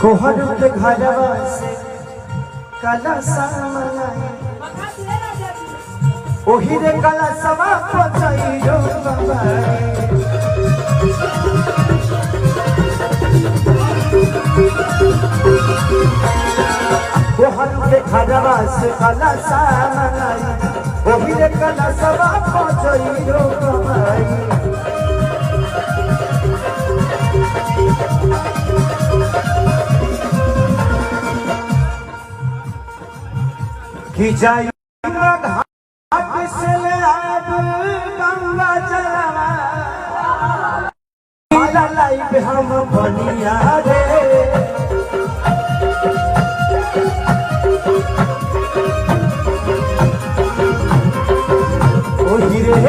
कोहर के घरवा से कला सामना ओही रे कला सवा पचइयो कोहर के घरवा से कला सामना ओही रे कला सवा पचइयो खिंचाई घाट से ले आब गंगा जलवा लाइब हम बनिया रे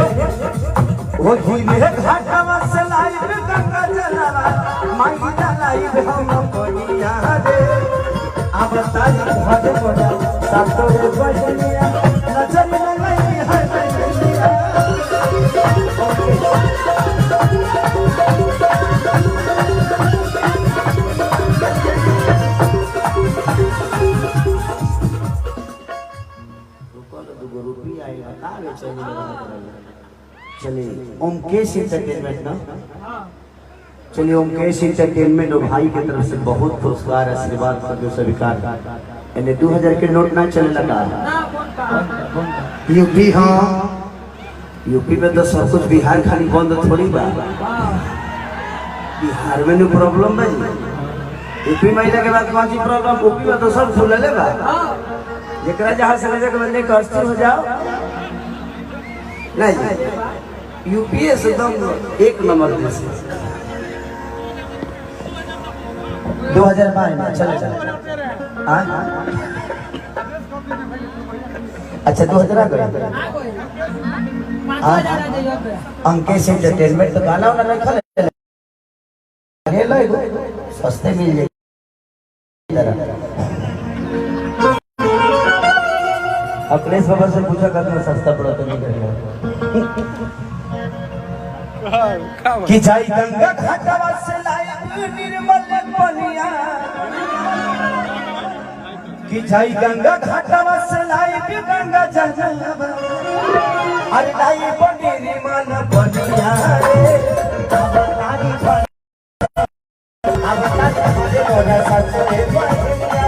ओ हीरे घाटवा से लाइब गंगा जलवा मांगिला लाइब हम बनिया रे अब ताज भज पड़ा सातो रे बजनिया नजर लगाई है बजनिया चलिए ओमकेश एंटरटेनमेंट ना चलिए ओमकेश एंटरटेनमेंट और भाई की तरफ से बहुत पुरस्कार आशीर्वाद कर स्वीकार यानी 2000 के नोट ना चले लगा यूपी हाँ यूपी में तो सब कुछ बिहार खाली बंद थोड़ी बा बिहार में नो प्रॉब्लम बा यूपी महिला के बाद कौन सी प्रॉब्लम यूपी में तो सब खुलले बा जरा जहाँ से लगे बंदे का अस्थिर हो जाओ नहीं यूपी से एकदम एक नंबर देश 2012 में चले चले अच्छा 2000 अंकेश एंटरटेनमेंट तो गाना वाला रखा ले सस्ते मिल जाए अखिलेश बाबा से पूछा करना सस्ता पड़ा तो नहीं करेगा कि जाई गंगा घाटवा से लाइब निर्मल पनिया कि जाई गंगा घाटवा से लाइब गंगा जलवा अरे लाइब निर्मल पनिया रे अब तारी मोरा सच बनिया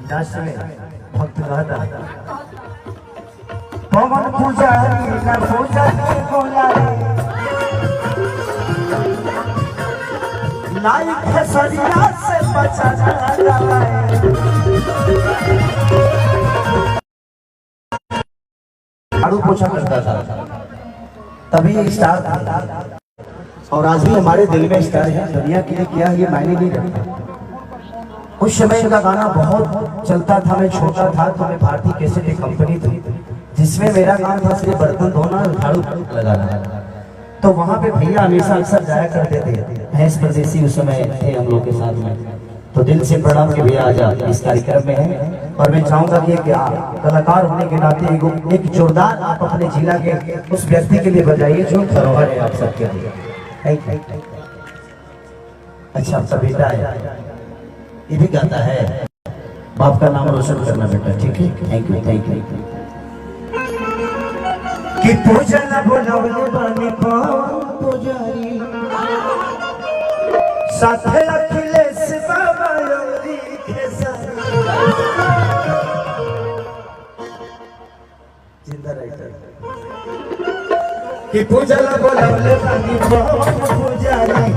भक्त कहता पवन पुजारी न पूजा के बोला लाई खसरिया से बचा जाता झाड़ू पोछा करता था तभी स्टार था और आज भी हमारे दिल में स्टार है दुनिया के लिए क्या ये मायने नहीं रखता उस समय इनका गाना बहुत चलता था मैं छोटा था तो मैं भारतीय कैसेट एक कंपनी थी जिसमें मेरा काम था सिर्फ बर्तन धोना और झाड़ू लगाना तो वहाँ पे भैया हमेशा अक्सर जाया करते थे भैंस परदेसी उस समय थे हम लोग के साथ में तो दिल से प्रणाम के भैया आजा इस कार्यक्रम में है और मैं चाहूंगा कि कलाकार होने के नाते एक जोरदार आप अपने जिला के उस व्यक्ति के लिए बजाइए जो धरोहर है आप सबके लिए अच्छा आपका बेटा है ये भी गाता है बाप का नाम रोशन करना बेटा ठीक है थैंक यू कि पूजन बोलवले बानी कौन पुजारी साथे अखिलेश बाबा योरी खेसारी जिंदा राइटर कि पूजन बोलवले बानी कौन पुजारी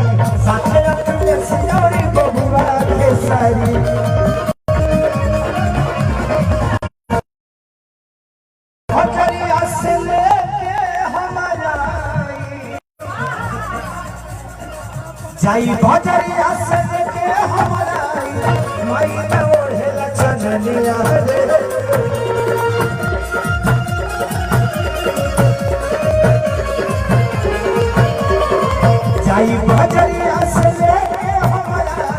साथे अखिलेश योरी बबुआ खेसारी हजरिया से लेके हमारा जाई बजरिया से लेके हमारा माई में ओढ़ेला चननिया रे जाई बजरिया से लेके हमारा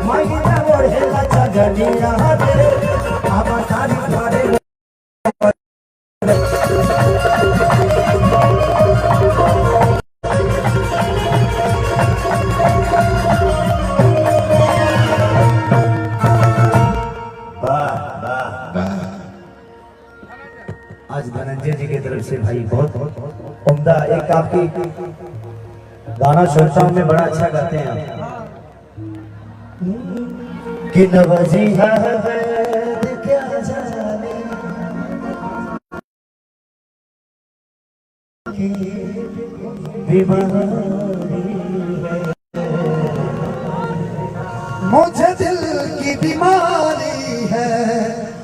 माई में ओढ़ेला चननिया रे अब तारी करे आज धनंजय जी की तरफ से भाई बहुत उम्दा एक आपकी गाना सुनता हूं मैं बड़ा अच्छा गाते हैं आप कि नवाजी है क्या जाने की बीमारी है मुझे दिल की बीमारी है